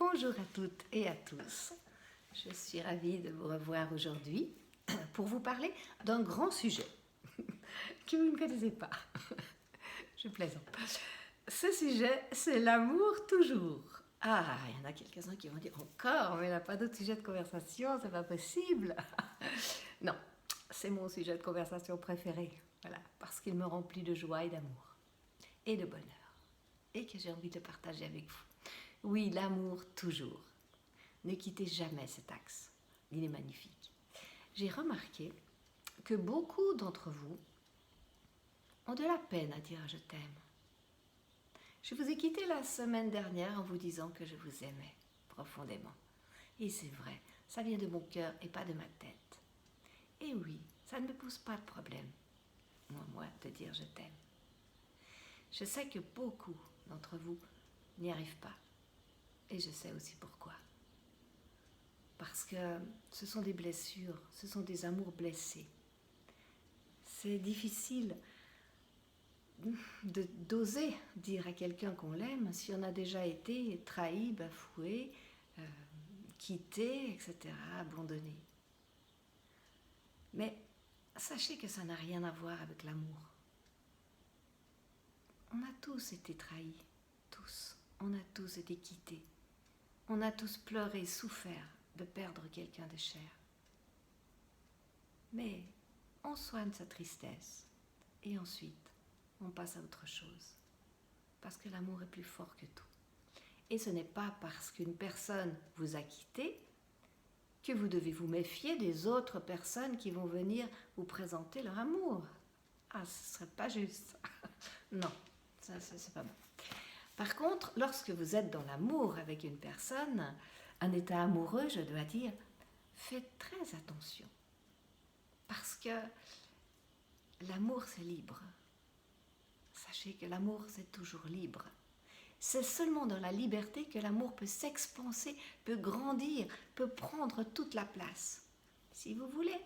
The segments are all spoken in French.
Bonjour à toutes et à tous. Je suis ravie de vous revoir aujourd'hui pour vous parler d'un grand sujet que vous ne connaissez pas. Je plaisante. Ce sujet, c'est l'amour toujours. Ah, il y en a quelques-uns qui vont dire encore, mais il n'y a pas d'autre sujet de conversation, c'est pas possible. Non, c'est mon sujet de conversation préféré. Voilà, parce qu'il me remplit de joie et d'amour et de bonheur et que j'ai envie de partager avec vous. Oui, l'amour toujours. Ne quittez jamais cet axe. Il est magnifique. J'ai remarqué que beaucoup d'entre vous ont de la peine à dire je t'aime. Je vous ai quitté la semaine dernière en vous disant que je vous aimais profondément. Et c'est vrai, ça vient de mon cœur et pas de ma tête. Et oui, ça ne me pose pas de problème, moi, de dire je t'aime. Je sais que beaucoup d'entre vous n'y arrivent pas. Et je sais aussi pourquoi. Parce que ce sont des blessures, ce sont des amours blessés. C'est difficile d'oser dire à quelqu'un qu'on l'aime si on a déjà été trahi, bafoué, quitté, etc., abandonné. Mais sachez que ça n'a rien à voir avec l'amour. On a tous été trahis, tous. On a tous été quittés. On a tous pleuré, souffert de perdre quelqu'un de cher. Mais on soigne sa tristesse et ensuite on passe à autre chose. Parce que l'amour est plus fort que tout. Et ce n'est pas parce qu'une personne vous a quitté que vous devez vous méfier des autres personnes qui vont venir vous présenter leur amour. Ah, ce ne serait pas juste. Non, ça c'est pas bon. Par contre, lorsque vous êtes dans l'amour avec une personne, un état amoureux, je dois dire, faites très attention. Parce que l'amour, c'est libre. Sachez que l'amour, c'est toujours libre. C'est seulement dans la liberté que l'amour peut s'expanser, peut grandir, peut prendre toute la place. Si vous voulez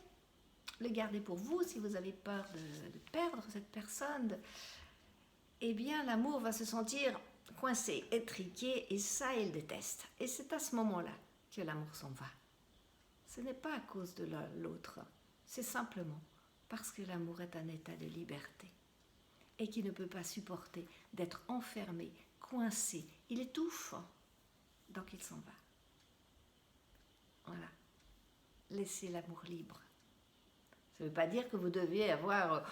le garder pour vous, si vous avez peur de perdre cette personne, eh bien l'amour va se sentir coincé, étriqué, et ça, il déteste. Et c'est à ce moment-là que l'amour s'en va. Ce n'est pas à cause de l'autre, c'est simplement parce que l'amour est un état de liberté et qui ne peut pas supporter d'être enfermé, coincé. Il étouffe, donc il s'en va. Voilà. Laissez l'amour libre. Ça ne veut pas dire que vous devez avoir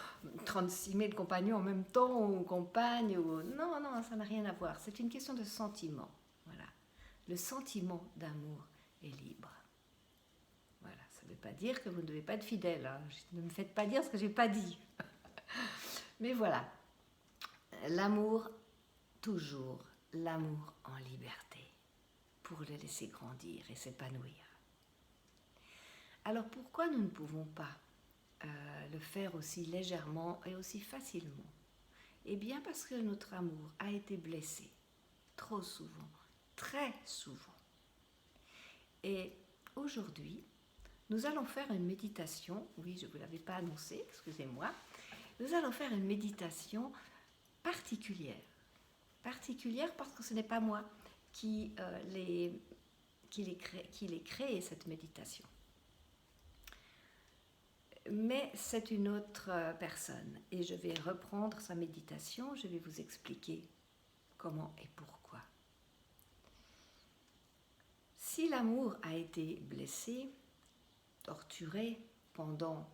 36 000 compagnons en même temps ou compagnes. Non, non, ça n'a rien à voir. C'est une question de sentiment. Voilà. Le sentiment d'amour est libre. Voilà. Ça ne veut pas dire que vous ne devez pas être fidèle. Hein. Ne me faites pas dire ce que je n'ai pas dit. Mais voilà. L'amour, toujours l'amour en liberté, pour le laisser grandir et s'épanouir. Alors pourquoi nous ne pouvons pas le faire aussi légèrement et aussi facilement? Eh bien parce que notre amour a été blessé trop souvent, très souvent. Et aujourd'hui, nous allons faire une méditation. Oui, je ne vous l'avais pas annoncé, excusez-moi. Nous allons faire une méditation particulière. Particulière parce que ce n'est pas moi qui l'ai créé, cette méditation. Mais c'est une autre personne et je vais reprendre sa méditation, je vais vous expliquer comment et pourquoi. Si l'amour a été blessé, torturé pendant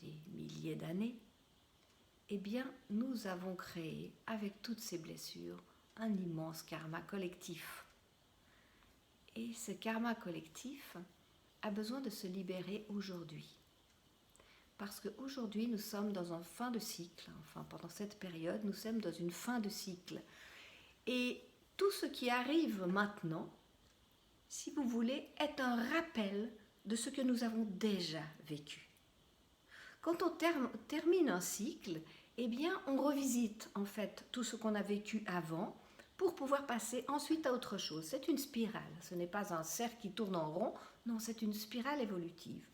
des milliers d'années, eh bien nous avons créé avec toutes ces blessures un immense karma collectif. Et ce karma collectif a besoin de se libérer aujourd'hui. Parce qu'aujourd'hui, nous sommes dans un fin de cycle. Enfin, pendant cette période, nous sommes dans une fin de cycle. Et tout ce qui arrive maintenant, si vous voulez, est un rappel de ce que nous avons déjà vécu. Quand on termine un cycle, eh bien, on revisite en fait tout ce qu'on a vécu avant pour pouvoir passer ensuite à autre chose. C'est une spirale. Ce n'est pas un cercle qui tourne en rond. Non, c'est une spirale évolutive.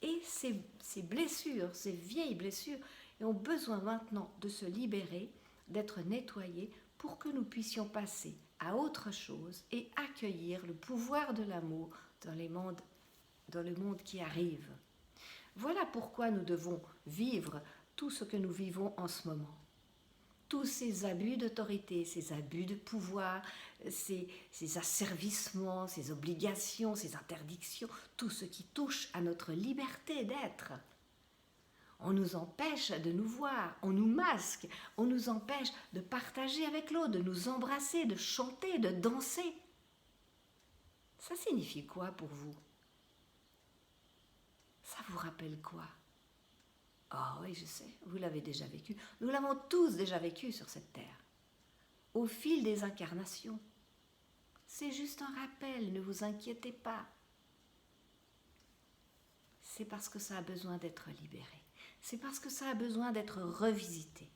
Et ces blessures, ces vieilles blessures, ont besoin maintenant de se libérer, d'être nettoyées pour que nous puissions passer à autre chose et accueillir le pouvoir de l'amour dans le monde qui arrive. Voilà pourquoi nous devons vivre tout ce que nous vivons en ce moment. Tous ces abus d'autorité, ces abus de pouvoir, ces asservissements, ces obligations, ces interdictions, tout ce qui touche à notre liberté d'être. On nous empêche de nous voir, on nous masque, on nous empêche de partager avec l'autre, de nous embrasser, de chanter, de danser. Ça signifie quoi pour vous? Ça vous rappelle quoi? Ah oui, je sais, vous l'avez déjà vécu. Nous l'avons tous déjà vécu sur cette terre, au fil des incarnations. C'est juste un rappel, ne vous inquiétez pas. C'est parce que ça a besoin d'être libéré. C'est parce que ça a besoin d'être revisité.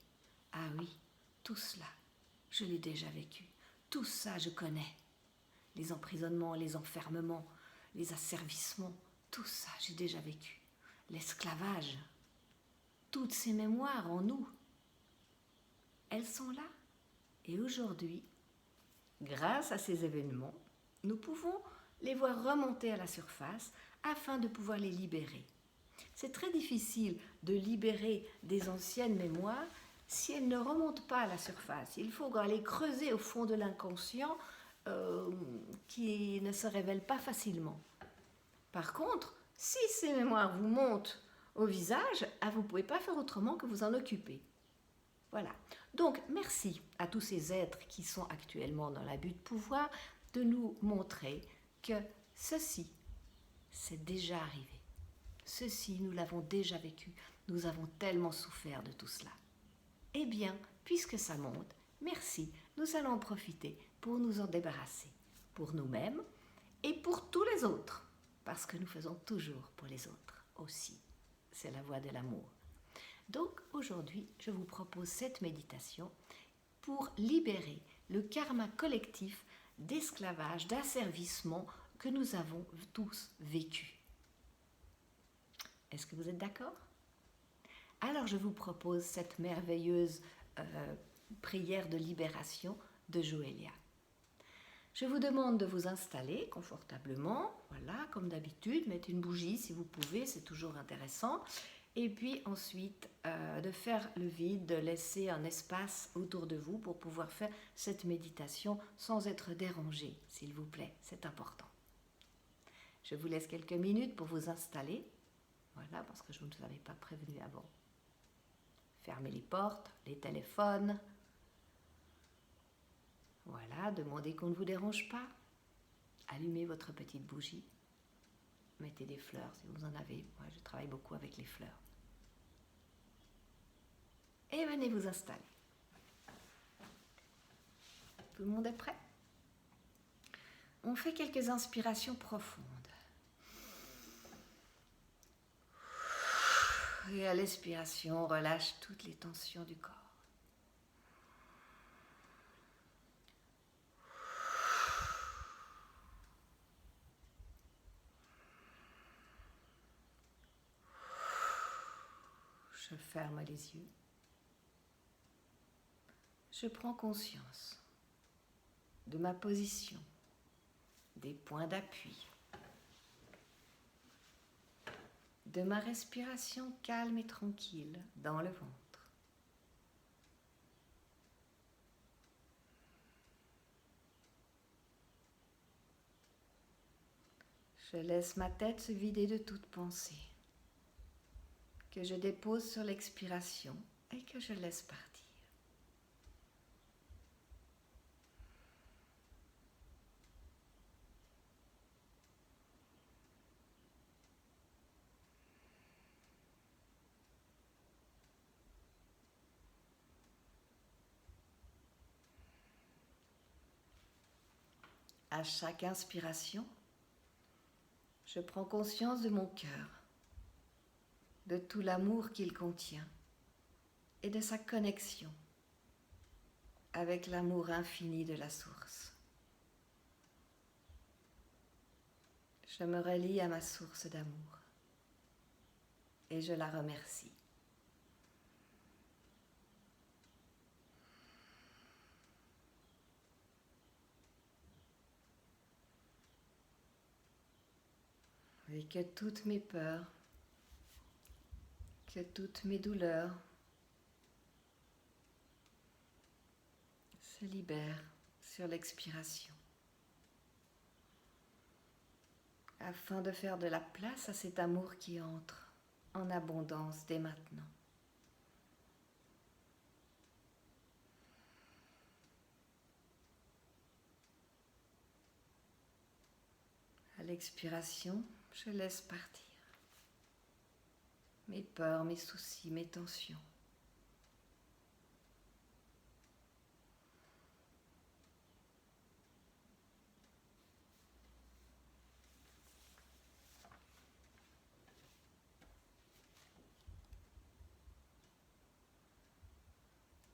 Ah oui, tout cela, je l'ai déjà vécu. Tout ça, je connais. Les emprisonnements, les enfermements, les asservissements, tout ça, j'ai déjà vécu. L'esclavage, toutes ces mémoires en nous, elles sont là. Et aujourd'hui, grâce à ces événements, nous pouvons les voir remonter à la surface afin de pouvoir les libérer. C'est très difficile de libérer des anciennes mémoires si elles ne remontent pas à la surface. Il faut aller creuser au fond de l'inconscient qui ne se révèle pas facilement. Par contre, si ces mémoires vous montent au visage, vous ne pouvez pas faire autrement que vous en occuper. Voilà. Donc, merci à tous ces êtres qui sont actuellement dans l'abus de pouvoir de nous montrer que ceci, c'est déjà arrivé. Ceci, nous l'avons déjà vécu. Nous avons tellement souffert de tout cela. Eh bien, puisque ça monte, merci, nous allons en profiter pour nous en débarrasser, pour nous-mêmes et pour tous les autres, parce que nous faisons toujours pour les autres aussi. C'est la voie de l'amour. Donc, aujourd'hui, je vous propose cette méditation pour libérer le karma collectif d'esclavage, d'asservissement que nous avons tous vécu. Est-ce que vous êtes d'accord? Alors je vous propose cette merveilleuse prière de libération de Joelia. Je vous demande de vous installer confortablement, voilà, comme d'habitude, mettez une bougie si vous pouvez, c'est toujours intéressant. Et puis ensuite, de faire le vide, de laisser un espace autour de vous pour pouvoir faire cette méditation sans être dérangé, s'il vous plaît, c'est important. Je vous laisse quelques minutes pour vous installer. Voilà, parce que je ne vous avais pas prévenu avant. Fermez les portes, les téléphones. Voilà, demandez qu'on ne vous dérange pas. Allumez votre petite bougie. Mettez des fleurs si vous en avez. Moi, je travaille beaucoup avec les fleurs. Et venez vous installer. Tout le monde est prêt? On fait quelques inspirations profondes. Et à l'expiration, on relâche toutes les tensions du corps. Je ferme les yeux. Je prends conscience de ma position, des points d'appui, de ma respiration calme et tranquille dans le ventre. Je laisse ma tête se vider de toute pensée, que je dépose sur l'expiration et que je laisse partir. À chaque inspiration, je prends conscience de mon cœur, de tout l'amour qu'il contient et de sa connexion avec l'amour infini de la source. Je me relie à ma source d'amour et je la remercie. et que toutes mes peurs, que toutes mes douleurs se libèrent sur l'expiration, afin de faire de la place à cet amour qui entre en abondance dès maintenant. À l'expiration, je laisse partir mes peurs, mes soucis, mes tensions.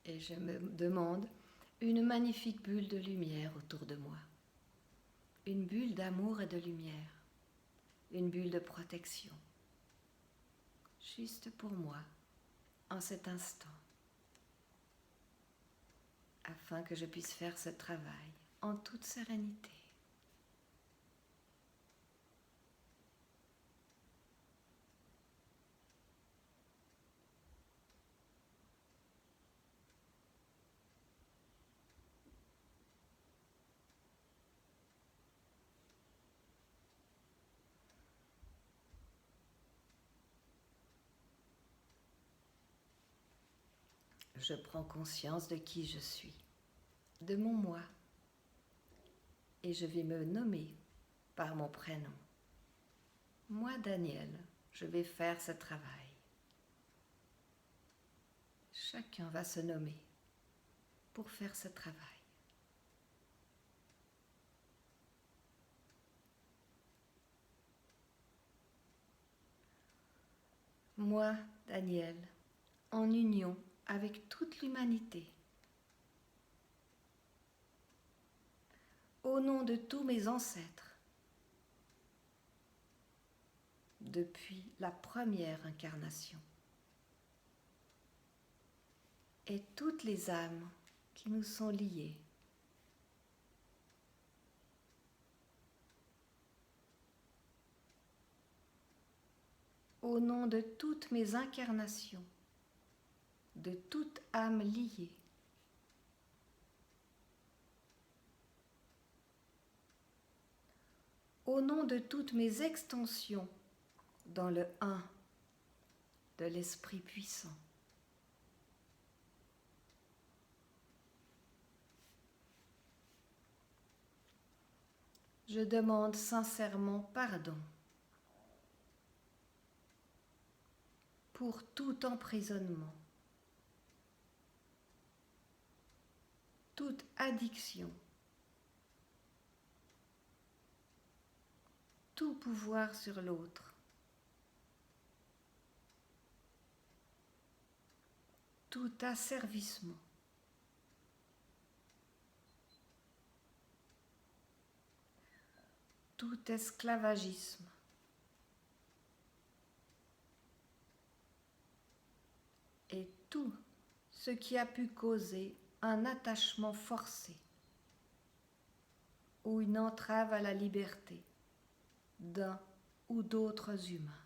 Et je me demande une magnifique bulle de lumière autour de moi. Une bulle d'amour et de lumière. Une bulle de protection. Juste pour moi, en cet instant. Afin que je puisse faire ce travail en toute sérénité. Je prends conscience de qui je suis, de mon moi, et je vais me nommer par mon prénom. Moi, Daniel, je vais faire ce travail. Chacun va se nommer pour faire ce travail. Moi, Daniel, en union avec toute l'humanité, au nom de tous mes ancêtres, depuis la première incarnation, et toutes les âmes qui nous sont liées, au nom de toutes mes incarnations, de toute âme liée, au nom de toutes mes extensions dans le un de l'Esprit puissant. Je demande sincèrement pardon pour tout emprisonnement, toute addiction, tout pouvoir sur l'autre, tout asservissement, tout esclavagisme, et tout ce qui a pu causer un attachement forcé ou une entrave à la liberté d'un ou d'autres humains.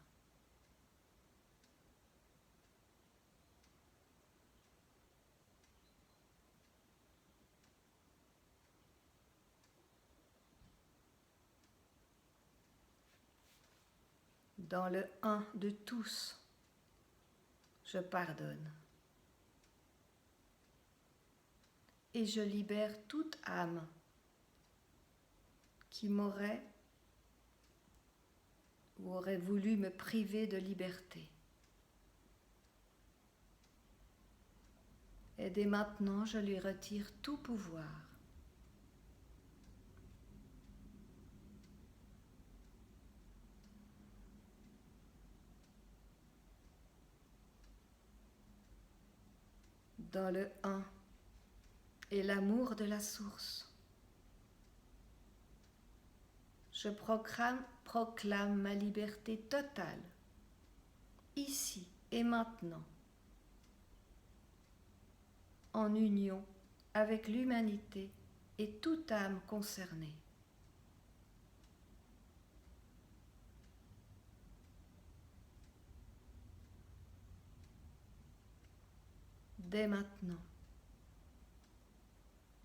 Dans le un de tous, je pardonne. Et je libère toute âme qui m'aurait ou aurait voulu me priver de liberté. Et dès maintenant, je lui retire tout pouvoir. Dans le un et l'amour de la source, je proclame ma liberté totale, ici et maintenant, en union avec l'humanité et toute âme concernée. Dès maintenant,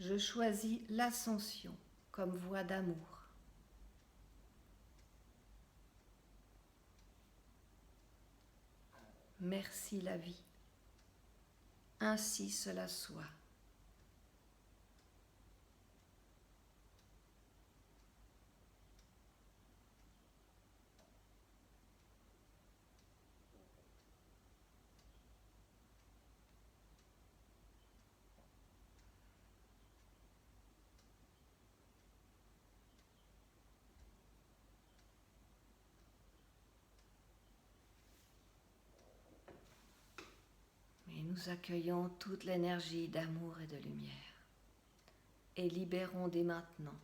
je choisis l'ascension comme voie d'amour. Merci la vie. Ainsi cela soit. Et nous accueillons toute l'énergie d'amour et de lumière et libérons dès maintenant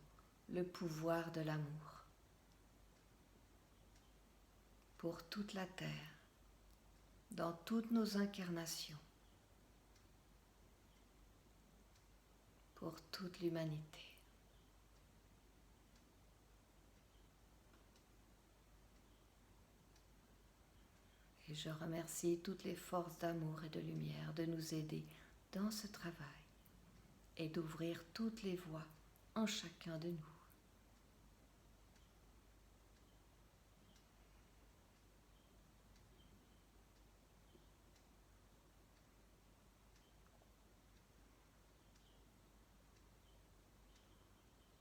le pouvoir de l'amour pour toute la terre, dans toutes nos incarnations, pour toute l'humanité. Et je remercie toutes les forces d'amour et de lumière de nous aider dans ce travail et d'ouvrir toutes les voies en chacun de nous.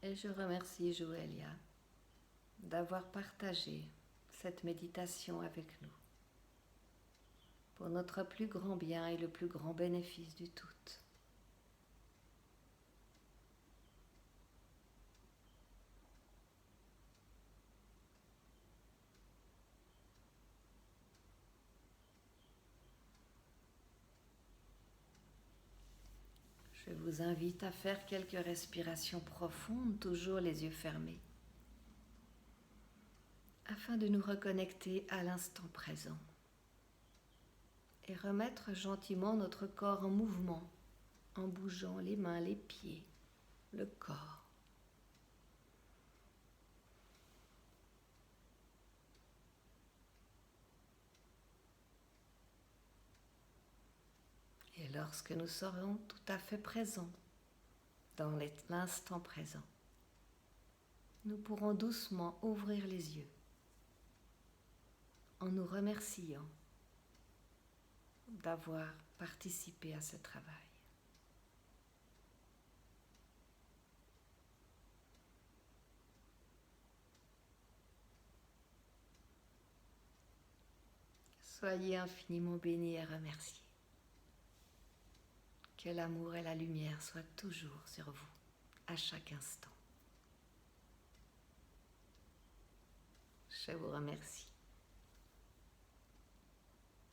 Et je remercie Joëlia d'avoir partagé cette méditation avec nous pour notre plus grand bien et le plus grand bénéfice du tout. Je vous invite à faire quelques respirations profondes, toujours les yeux fermés, afin de nous reconnecter à l'instant présent et remettre gentiment notre corps en mouvement, en bougeant les mains, les pieds, le corps. Et lorsque nous serons tout à fait présents dans l'instant présent, nous pourrons doucement ouvrir les yeux en nous remerciant d'avoir participé à ce travail. Soyez infiniment bénis et remerciés. Que l'amour et la lumière soient toujours sur vous, à chaque instant. Je vous remercie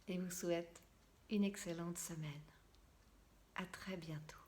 et vous souhaite une excellente semaine. À très bientôt.